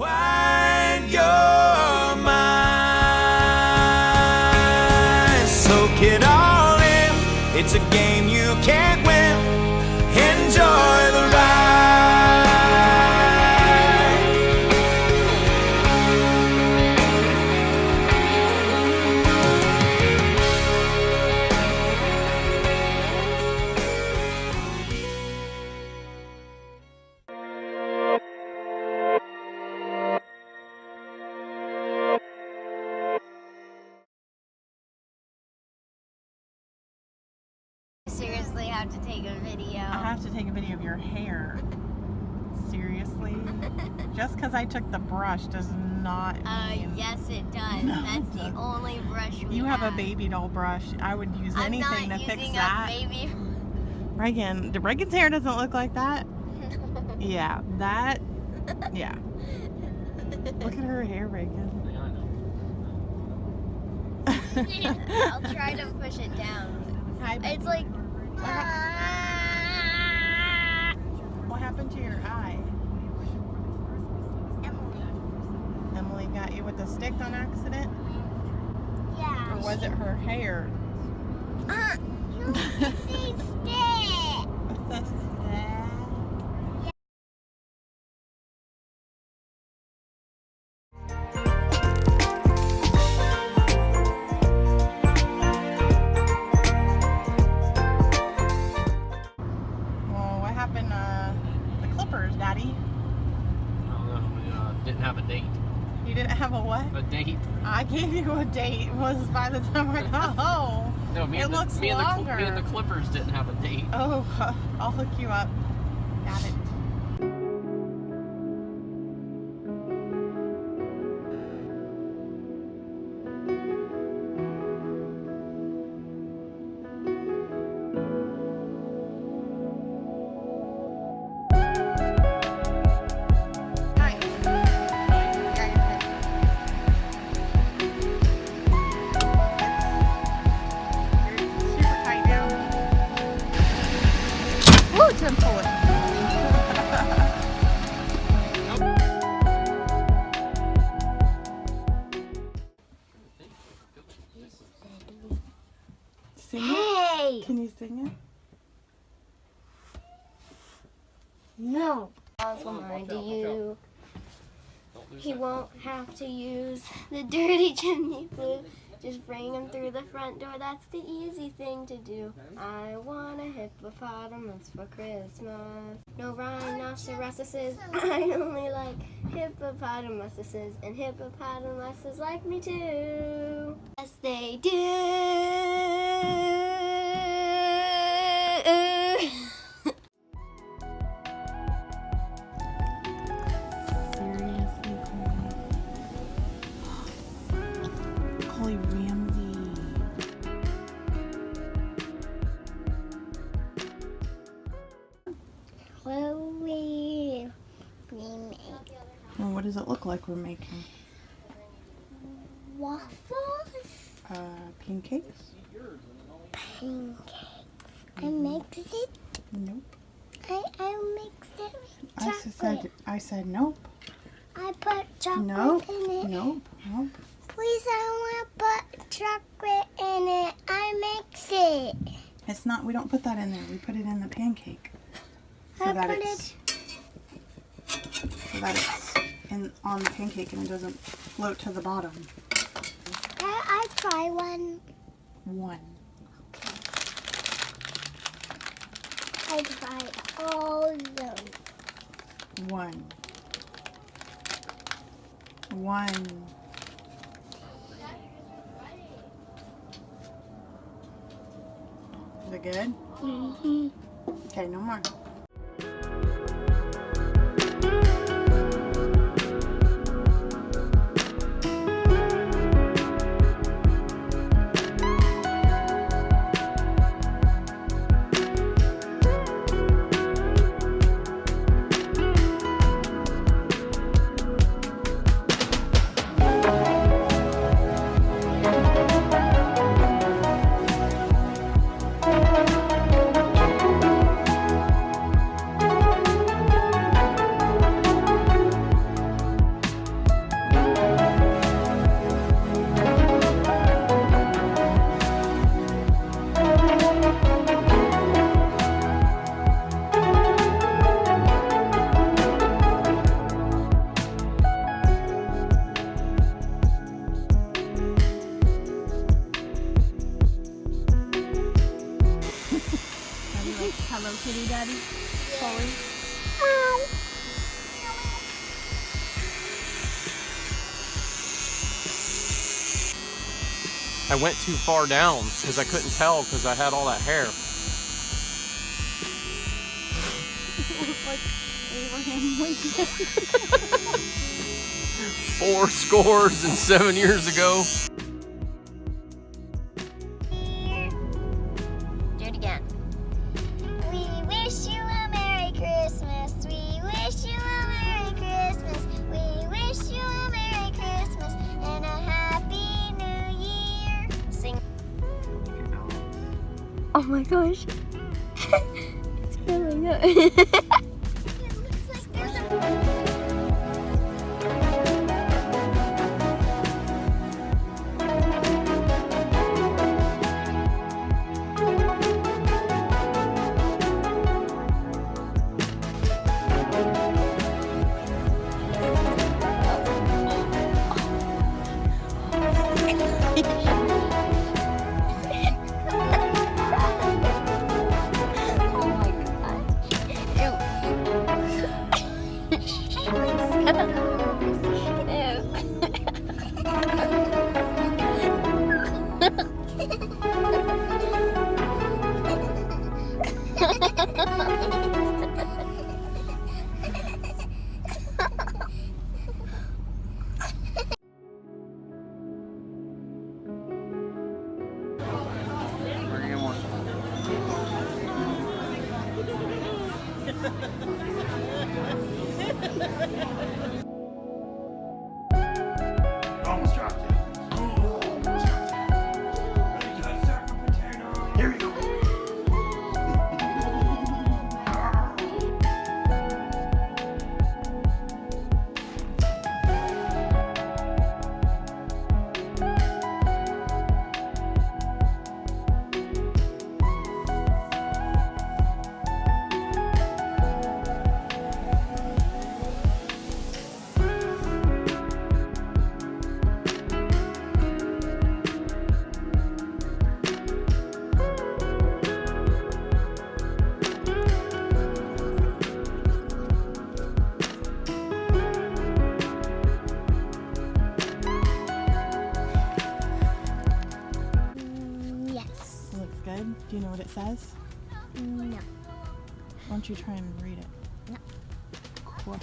Quiet your mind. Soak it all in. It's a game you can't win. Enjoy the ride. Seriously have to take a video. I have to take a video of your hair. Seriously? Just because I took the brush does not mean... Yes it does. No, That's the only brush we You have a baby doll brush. I would use anything to fix that. I'm not using a baby... Reagan's hair doesn't look like that. Yeah, that... Yeah. Look at her hair, Reagan. I'll try to push it down. It's like... What happened to your eye? Emily got you with a stick on accident? Yeah. Or was it her hair? You stick. What's that stick? Daddy? I don't know. We didn't have a date. You didn't have a what? A date? I gave you a date. It was by the time I got home. No, me and the Clippers didn't have a date. Oh, I'll hook you up. Got it. Sing it? Can you sing it? No. I'll remind you. He won't have to use the dirty chimney flue. Just bring him through the front door. That's the easy thing to do. I want a hippopotamus for Christmas. No rhinoceroses. I only like hippopotamuses, and hippopotamuses like me too. Yes, they do. Well, what does it look like we're making? Waffles? Pancakes? Pancakes. I mixed it? Nope. I mixed it with chocolate. I said nope. I put chocolate in it. Nope. Please, I want to put chocolate in it. I mix it. It's not, we don't put that in there. We put it in the pancake. So that it's on the pancake and it doesn't float to the bottom. I try one. One. I tried all those. One. Is it good? Mm-hmm. Okay, no more. I went too far down because I couldn't tell because I had all that hair. Like Abraham Lincoln. 7 years ago. Do it again. We wish you a Merry Christmas. We wish you a Merry Christmas. We wish you a Merry Christmas and a Happy New Year. Sing. Oh my gosh. It's really good. It looks like there's a... Almost dropped it. Almost dropped it. Ready to start the potato. Here we go. Yes. Looks good. Do you know what it says? No. Why don't you try and read it? No. Cool.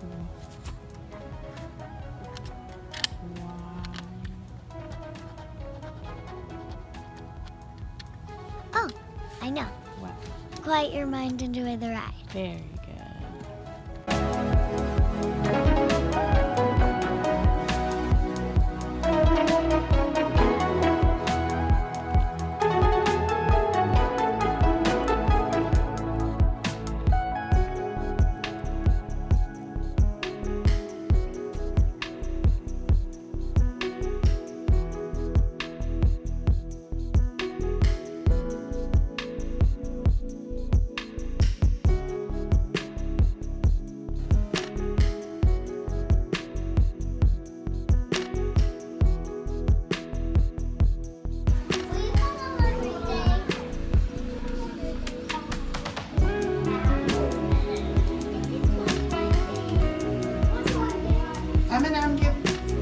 Cool. Oh, I know. What? Quiet your mind, enjoy the ride. Very good.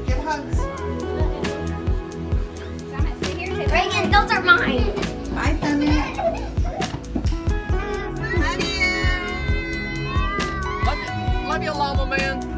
Give hugs. Reagan, those are mine. Bye, Sammy. Love you, llama man.